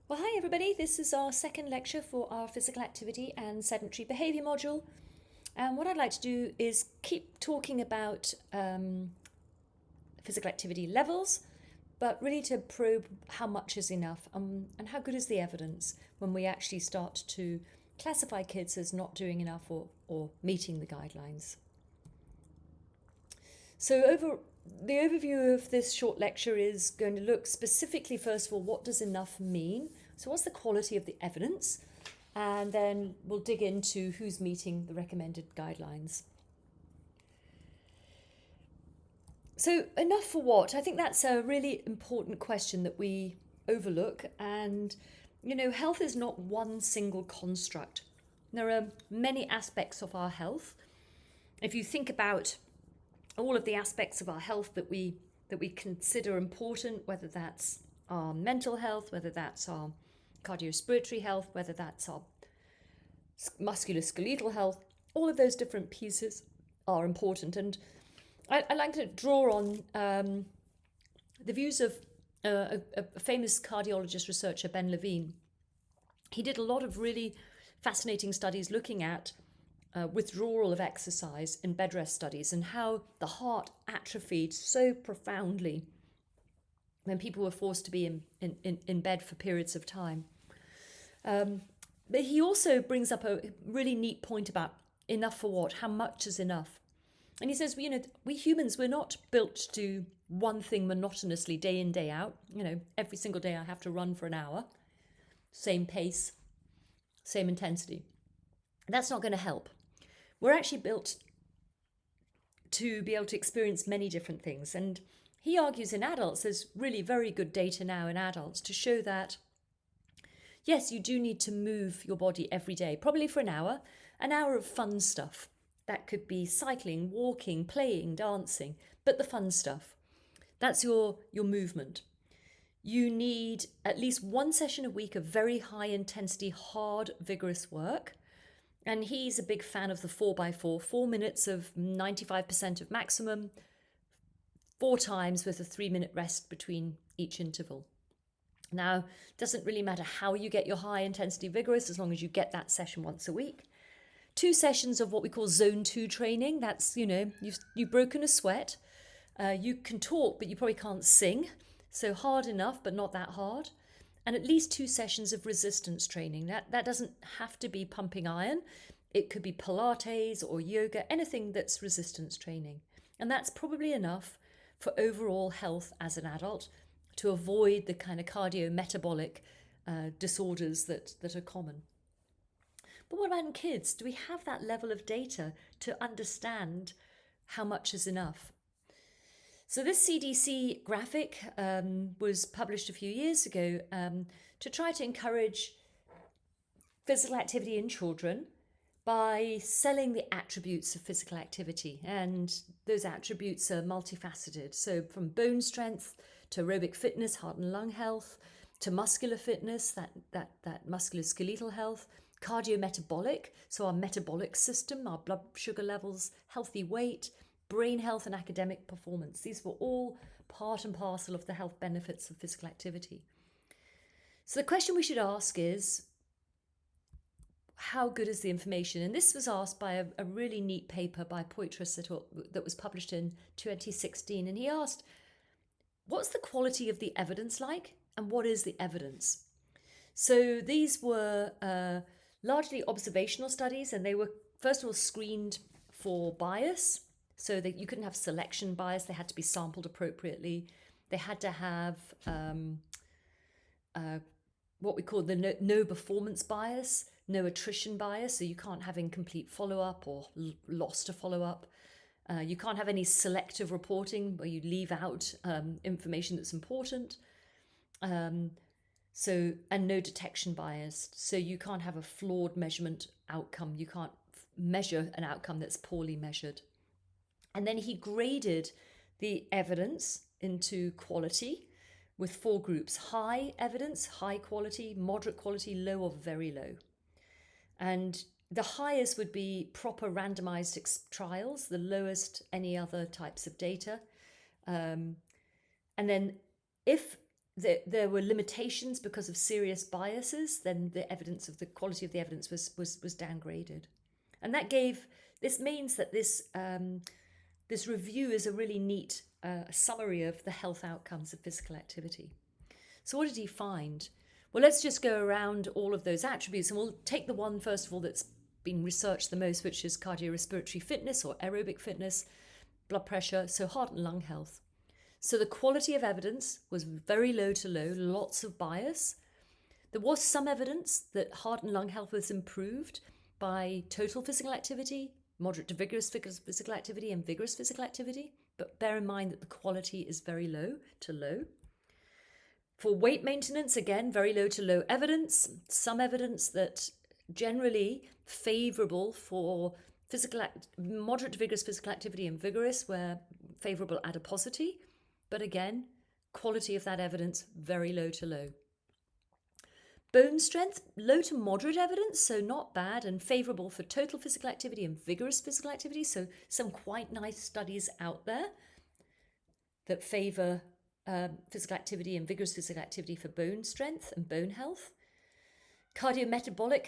Well, hi everybody. This is our second lecture for our physical activity and sedentary behaviour module. And what I'd like to do is keep talking about physical activity levels, but really to probe how much is enough and how good is the evidence when we actually start to classify kids as not doing enough or meeting the guidelines. So the overview of this short lecture is going to look specifically, first of all, what does enough mean? So what's the quality of the evidence? And then we'll dig into who's meeting the recommended guidelines. So enough for what? I think that's a really important question that we overlook. And, health is not one single construct. There are many aspects of our health. If you think about all of the aspects of our health that we consider important, whether that's our mental health, whether that's our cardiorespiratory health, whether that's our musculoskeletal health, all of those different pieces are important. And I like to draw on the views of a famous cardiologist researcher, Ben Levine. He did a lot of really fascinating studies looking at withdrawal of exercise in bed rest studies and how the heart atrophied so profoundly when people were forced to be in bed for periods of time. But he also brings up a really neat point about enough for what, how much is enough. And he says, we humans, we're not built to do one thing monotonously day in, day out. Every single day I have to run for an hour, same pace, same intensity. That's not going to help. We're actually built to be able to experience many different things. And he argues in adults, there's really very good data now in adults to show that, yes, you do need to move your body every day, probably for an hour of fun stuff. That could be cycling, walking, playing, dancing, but the fun stuff. That's your movement. You need at least one session a week of very high intensity, hard, vigorous work. And he's a big fan of the 4x4, 4 minutes of 95% of maximum, 4 times with a 3-minute rest between each interval. Now, it doesn't really matter how you get your high intensity vigorous as long as you get that session once a week. 2 sessions of what we call zone 2 training. That's, you've broken a sweat. You can talk, but you probably can't sing. So hard enough, but not that hard. And at least 2 sessions of resistance training. That doesn't have to be pumping iron. It could be Pilates or yoga, anything that's resistance training. And that's probably enough for overall health as an adult to avoid the kind of cardiometabolic disorders that are common. But what about in kids? Do we have that level of data to understand how much is enough? So this CDC graphic was published a few years ago to try to encourage physical activity in children by selling the attributes of physical activity. And those attributes are multifaceted. So from bone strength to aerobic fitness, heart and lung health, to muscular fitness, that musculoskeletal health, cardiometabolic, so our metabolic system, our blood sugar levels, healthy weight, brain health and academic performance. These were all part and parcel of the health benefits of physical activity. So the question we should ask is, how good is the information? And this was asked by a really neat paper by Poitras that was published in 2016. And he asked, what's the quality of the evidence like? And what is the evidence? So these were largely observational studies, and they were, first of all, screened for bias, so that you couldn't have selection bias. They had to be sampled appropriately. They had to have what we call the no performance bias, no attrition bias, so you can't have incomplete follow-up or loss to follow-up. You can't have any selective reporting where you leave out information that's important. And no detection bias. So you can't have a flawed measurement outcome. You can't measure an outcome that's poorly measured. And then he graded the evidence into quality with 4 groups: high evidence, high quality, moderate quality, low or very low. And the highest would be proper randomized trials, the lowest any other types of data. And then if there were limitations because of serious biases, then the evidence of the quality of the evidence was downgraded. And this means that this review is a really neat summary of the health outcomes of physical activity. So what did he find? Well, let's just go around all of those attributes, and we'll take the one, first of all, that's been researched the most, which is cardiorespiratory fitness or aerobic fitness, blood pressure, so heart and lung health. So the quality of evidence was very low to low, lots of bias. There was some evidence that heart and lung health was improved by total physical activity, moderate to vigorous physical activity, and vigorous physical activity. But bear in mind that the quality is very low to low. For weight maintenance, again, very low to low evidence. Some evidence that generally favourable for moderate to vigorous physical activity and vigorous, where favourable adiposity. But again, quality of that evidence, very low to low. Bone strength, low to moderate evidence, so not bad, and favourable for total physical activity and vigorous physical activity. So some quite nice studies out there that favour physical activity and vigorous physical activity for bone strength and bone health. Cardiometabolic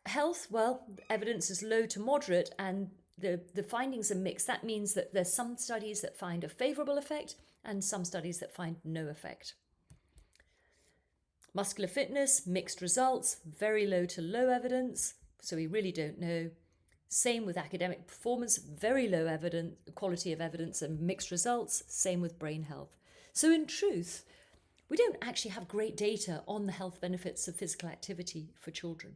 health, well, evidence is low to moderate, and the findings are mixed. That means that there's some studies that find a favourable effect and some studies that find no effect. Muscular fitness, mixed results, very low to low evidence, so we really don't know. Same with academic performance, very low quality of evidence and mixed results. Same with brain health. So in truth, we don't actually have great data on the health benefits of physical activity for children.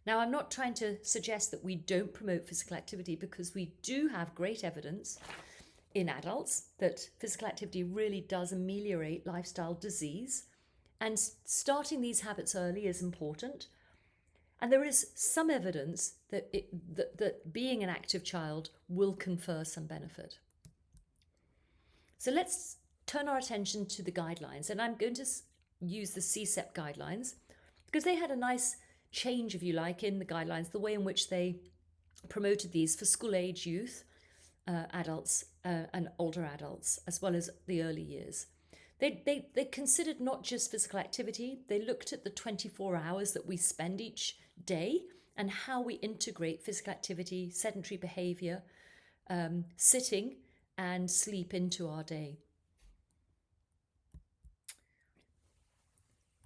Now, I'm not trying to suggest that we don't promote physical activity, because we do have great evidence in adults that physical activity really does ameliorate lifestyle disease, and starting these habits early is important. And there is some evidence that being an active child will confer some benefit. So let's turn our attention to the guidelines, and I'm going to use the CSEP guidelines because they had a nice change, if you like, in the guidelines, the way in which they promoted these for school-age youth, adults and older adults, as well as the early years. They considered not just physical activity, they looked at the 24 hours that we spend each day and how we integrate physical activity, sedentary behaviour, sitting and sleep into our day.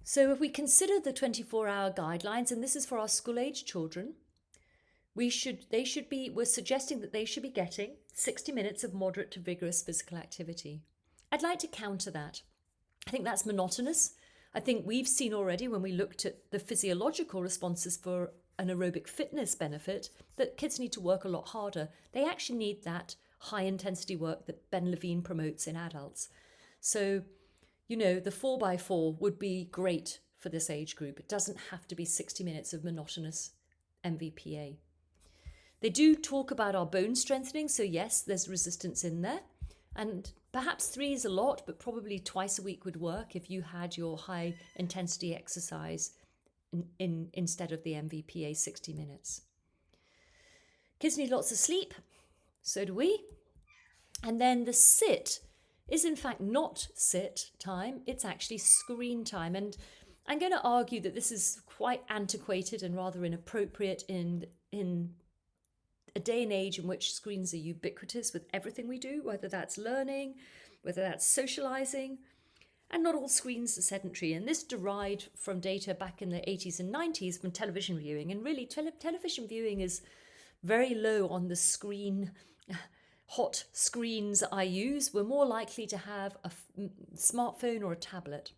So if we consider the 24-hour guidelines, and this is for our school-age children, we're suggesting that they should be getting 60 minutes of moderate to vigorous physical activity. I'd like to counter that. I think that's monotonous. I think we've seen already, when we looked at the physiological responses for an aerobic fitness benefit, that kids need to work a lot harder. They actually need that high-intensity work that Ben Levine promotes in adults. So, the 4x4 would be great for this age group. It doesn't have to be 60 minutes of monotonous MVPA. They do talk about our bone strengthening, so yes, there's resistance in there. And perhaps 3 is a lot, but probably twice a week would work if you had your high intensity exercise instead of the MVPA 60 minutes. Kids need lots of sleep, so do we. And then the sit is in fact not sit time, it's actually screen time. And I'm going to argue that this is quite antiquated and rather inappropriate in a day and age in which screens are ubiquitous with everything we do, whether that's learning, whether that's socializing, and not all screens are sedentary. And this derived from data back in the 80s and 90s from television viewing. And really, television viewing is very low on the screen. Hot screens I use, we're more likely to have a smartphone or a tablet.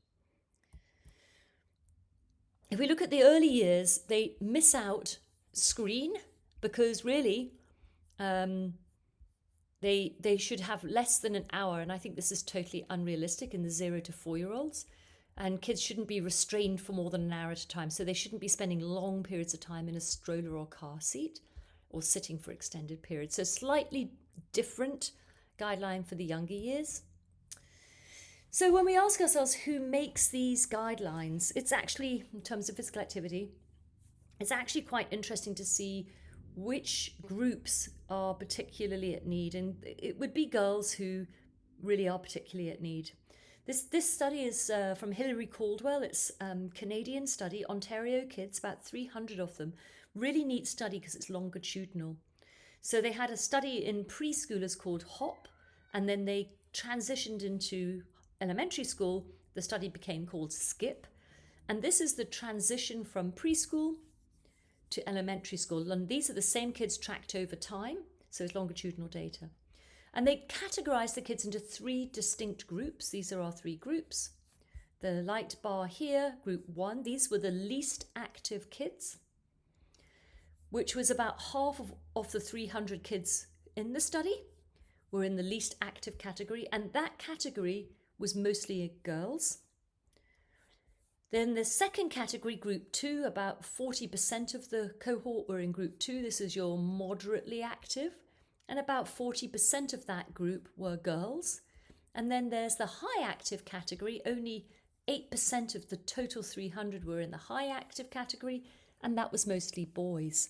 If we look at the early years, they miss out screen because really they should have less than an hour, and I think this is totally unrealistic in the 0 to 4-year-olds, and kids shouldn't be restrained for more than an hour at a time, so they shouldn't be spending long periods of time in a stroller or car seat or sitting for extended periods. So slightly different guideline for the younger years. So when we ask ourselves who makes these guidelines, it's actually, in terms of physical activity, it's actually quite interesting to see which groups are particularly at need. And it would be girls who really are particularly at need. This study is from Hilary Caldwell. It's Canadian study, Ontario kids, about 300 of them. Really neat study because it's longitudinal. So they had a study in preschoolers called HOP, and then they transitioned into elementary school. The study became called SKIP. And this is the transition from preschool to elementary school. And these are the same kids tracked over time. So it's longitudinal data. And they categorized the kids into 3 distinct groups. These are our 3 groups. The light bar here, group 1, these were the least active kids, which was about half of the 300 kids in the study were in the least active category. And that category was mostly girls. Then the second category, group 2, about 40% of the cohort were in group 2. This is your moderately active. And about 40% of that group were girls. And then there's the high active category. Only 8% of the total 300 were in the high active category, and that was mostly boys.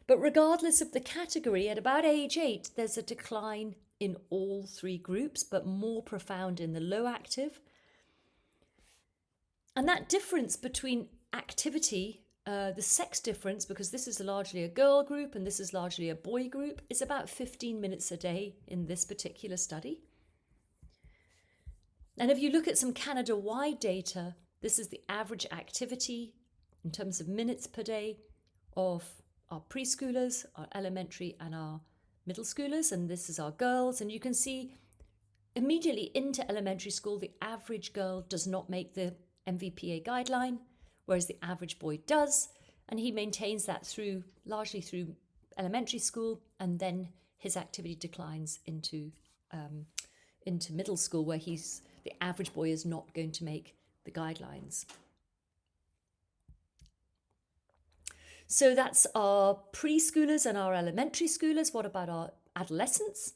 But regardless of the category, at about age 8, there's a decline in all 3 groups, but more profound in the low active. And that difference between activity, the sex difference, because this is largely a girl group and this is largely a boy group, is about 15 minutes a day in this particular study. And if you look at some Canada-wide data, this is the average activity in terms of minutes per day of our preschoolers, our elementary and our middle schoolers, and this is our girls. And you can see immediately into elementary school, the average girl does not make the MVPA guideline, whereas the average boy does, and he maintains that largely through elementary school, and then his activity declines into middle school, where the average boy is not going to make the guidelines. So that's our preschoolers and our elementary schoolers. What about our adolescents?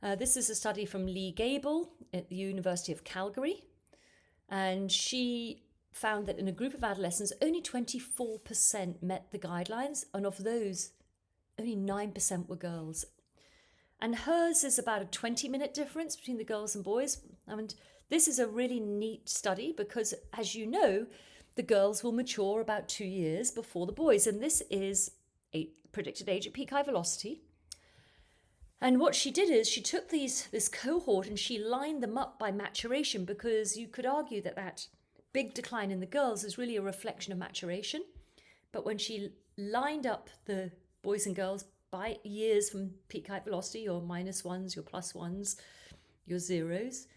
This is a study from Lee Gable at the University of Calgary. And she found that in a group of adolescents, only 24% met the guidelines. And of those, only 9% were girls. And hers is about a 20-minute difference between the girls and boys. And this is a really neat study because, as you know, the girls will mature about 2 years before the boys. And this is a predicted age at peak high velocity. And what she did is she took this cohort and she lined them up by maturation, because you could argue that big decline in the girls is really a reflection of maturation. But when she lined up the boys and girls by years from peak height velocity, your -1s, your +1s, your 0s,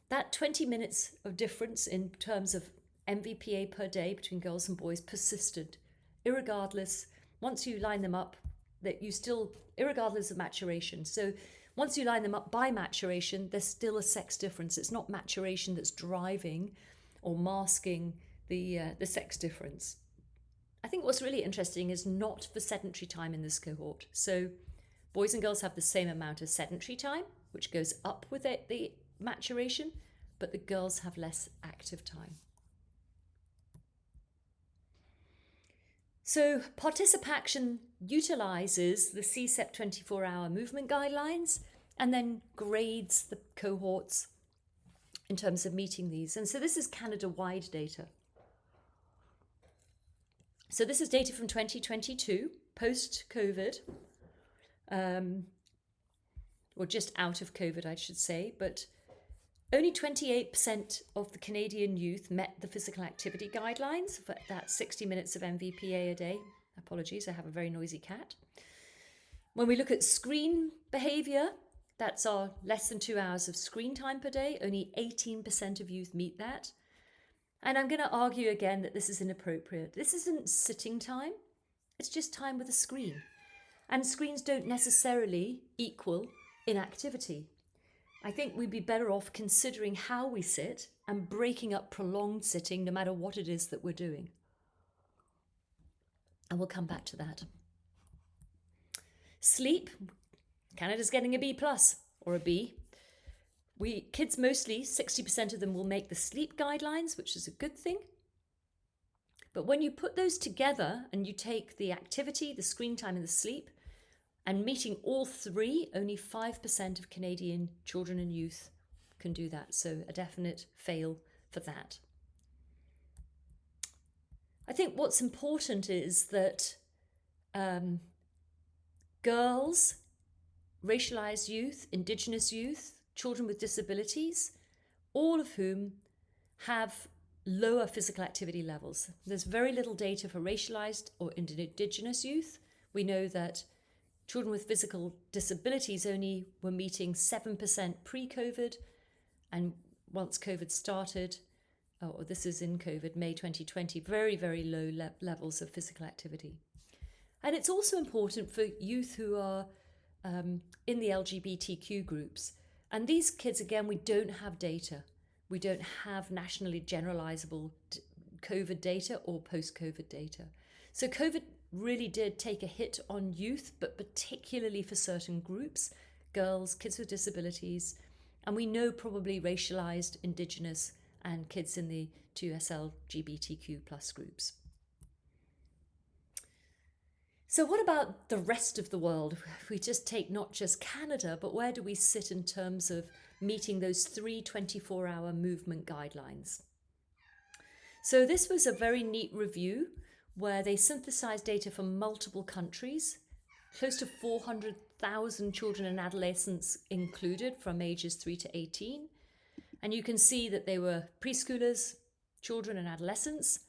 that 20 minutes of difference in terms of MVPA per day between girls and boys persisted, irregardless. Once you line them up, that you still, irregardless of maturation. So once you line them up by maturation, there's still a sex difference. It's not maturation that's driving or masking the sex difference. I think what's really interesting is not the sedentary time in this cohort. So boys and girls have the same amount of sedentary time, which goes up with the maturation, but the girls have less active time. So Participaction utilizes the CSEP 24-hour movement guidelines and then grades the cohorts in terms of meeting these. And so this is Canada-wide data. So this is data from 2022, post-COVID, or just out of COVID, I should say, but only 28% of the Canadian youth met the physical activity guidelines for that 60 minutes of MVPA a day. Apologies, I have a very noisy cat. When we look at screen behavior, that's our less than 2 hours of screen time per day. Only 18% of youth meet that. And I'm going to argue again that this is inappropriate. This isn't sitting time. It's just time with a screen. And screens don't necessarily equal inactivity. I think we'd be better off considering how we sit and breaking up prolonged sitting, no matter what it is that we're doing. And we'll come back to that. Sleep. Canada's getting a B+ or a B. Kids mostly, 60% of them will make the sleep guidelines, which is a good thing. But when you put those together and you take the activity, the screen time and the sleep, and meeting all three, only 5% of Canadian children and youth can do that. So a definite fail for that. I think what's important is that girls, racialized youth, Indigenous youth, children with disabilities, all of whom have lower physical activity levels. There's very little data for racialized or Indigenous youth. We know that children with physical disabilities only were meeting 7% pre-COVID, and once COVID started, this is in COVID, May 2020, very, very low levels of physical activity. And it's also important for youth who are in the LGBTQ groups. And these kids, again, we don't have data. We don't have nationally generalizable COVID data or post-COVID data. So COVID really did take a hit on youth, but particularly for certain groups, girls, kids with disabilities, and we know probably racialized, Indigenous, and kids in the 2S LGBTQ plus groups. So what about the rest of the world? If we just take not just Canada, but where do we sit in terms of meeting those 3 24-hour movement guidelines? So this was a very neat review where they synthesized data from multiple countries, close to 400,000 children and adolescents included from ages 3 to 18. And you can see that they were preschoolers, children and adolescents.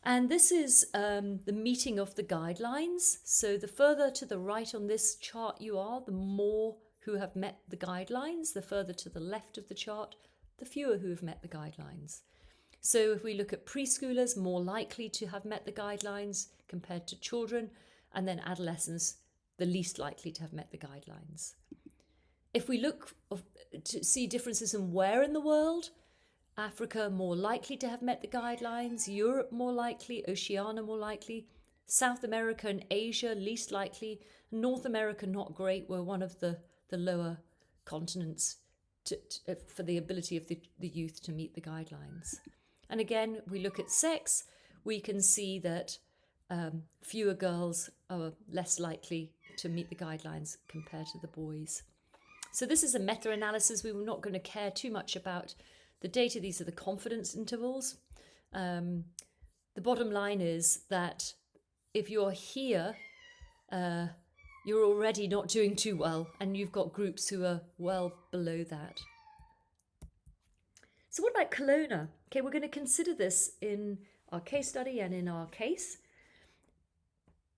And this is the meeting of the guidelines. So the further to the right on this chart you are, the more who have met the guidelines. The further to the left of the chart, the fewer who have met the guidelines. So if we look at preschoolers, more likely to have met the guidelines compared to children, and then adolescents, the least likely to have met the guidelines. If we look to see differences in where in the world, Africa more likely to have met the guidelines, Europe more likely, Oceania more likely, South America and Asia least likely, North America not great, were one of the lower continents for the ability of the youth to meet the guidelines. And again, we look at sex, we can see that fewer girls are less likely to meet the guidelines compared to the boys. So this is a meta-analysis. We were not going to care too much about the data. These are the confidence intervals. The bottom line is that if you're here, you're already not doing too well, and you've got groups who are well below that. So what about Kelowna? Okay, we're going to consider this in our case study and in our case.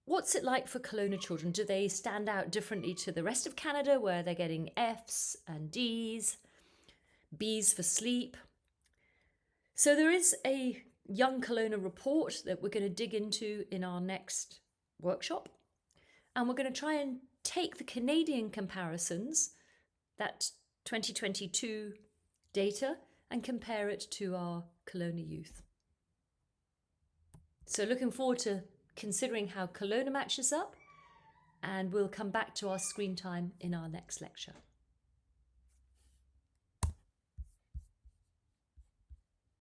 What's it like for Kelowna children? Do they stand out differently to the rest of Canada, where they're getting Fs and Ds, Bs for sleep? So there is a Young Kelowna report that we're going to dig into in our next workshop. And we're going to try and take the Canadian comparisons, that 2022 data, and compare it to our Kelowna youth. So looking forward to considering how Kelowna matches up, and we'll come back to our screen time in our next lecture.